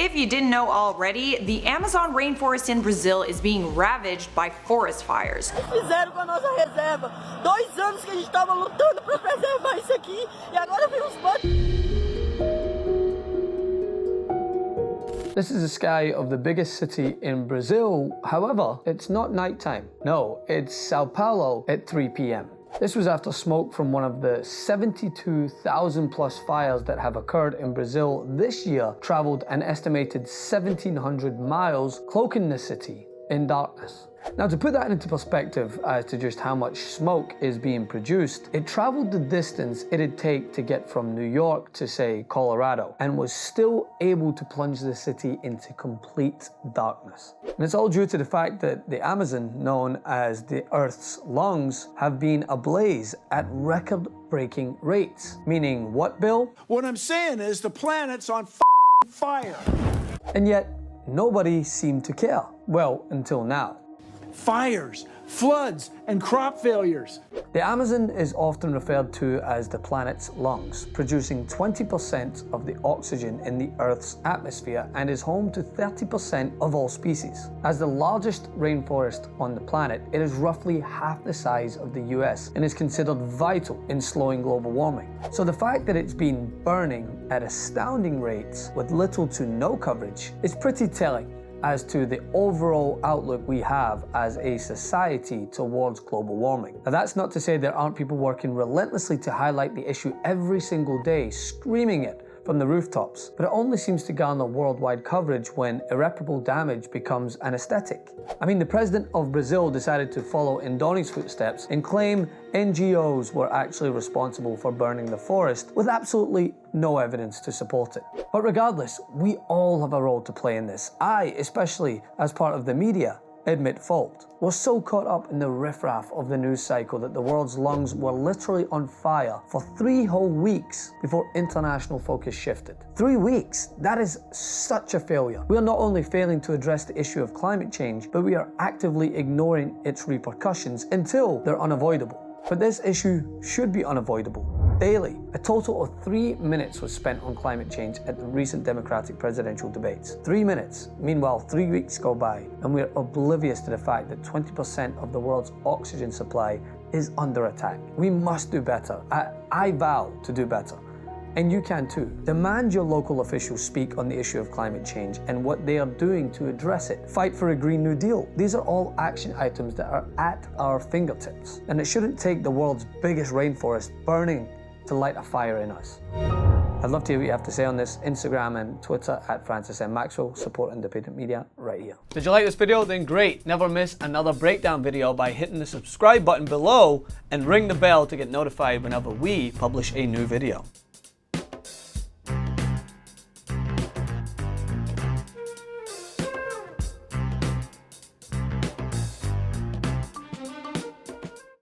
If you didn't know already, the Amazon rainforest in Brazil is being ravaged by forest fires. Fizeram com a nossa reserva. 2 anos que a gente estava lutando para preservar isso aqui e agora vem os bandos. This is the sky of the biggest city in Brazil. However, it's not nighttime. No, it's Sao Paulo at 3 p.m. This was after smoke from one of the 72,000 plus fires that have occurred in Brazil this year traveled an estimated 1,700 miles, cloaking the city in darkness. Now, to put that into perspective as to just how much smoke is being produced, it traveled the distance it'd take to get from New York to, say, Colorado, and was still able to plunge the city into complete darkness. And it's all due to the fact that the Amazon, known as the Earth's lungs, have been ablaze at record-breaking rates. Meaning what, Bill? What I'm saying is the planet's on fire. And yet, nobody seemed to care. Well, until now. Fires, floods, and crop failures. The Amazon is often referred to as the planet's lungs, producing 20% of the oxygen in the Earth's atmosphere and is home to 30% of all species. As the largest rainforest on the planet, it is roughly half the size of the US and is considered vital in slowing global warming. So the fact that it's been burning at astounding rates with little to no coverage is pretty telling as to the overall outlook we have as a society towards global warming. Now, that's not to say there aren't people working relentlessly to highlight the issue every single day, screaming it from the rooftops, but it only seems to garner worldwide coverage when irreparable damage becomes an aesthetic. I mean, the president of Brazil decided to follow in Donnie's footsteps and claim NGOs were actually responsible for burning the forest with absolutely no evidence to support it. But regardless, we all have a role to play in this. I, especially as part of the media, admit fault. We're so caught up in the riffraff of the news cycle that the world's lungs were literally on fire for 3 whole weeks before international focus shifted. 3 weeks? That is such a failure. We are not only failing to address the issue of climate change, but we are actively ignoring its repercussions until they're unavoidable. But this issue should be unavoidable. Daily, a total of 3 minutes was spent on climate change at the recent Democratic presidential debates. 3 minutes. Meanwhile, 3 weeks go by, and we're oblivious to the fact that 20% of the world's oxygen supply is under attack. We must do better. I vow to do better. And you can too. Demand your local officials speak on the issue of climate change and what they are doing to address it. Fight for a Green New Deal. These are all action items that are at our fingertips. And it shouldn't take the world's biggest rainforest burning to light a fire in us. I'd love to hear what you have to say on this. Instagram and Twitter at Francis M. Maxwell. Support independent media right here. Did you like this video? Then great. Never miss another breakdown video by hitting the subscribe button below and ring the bell to get notified whenever we publish a new video.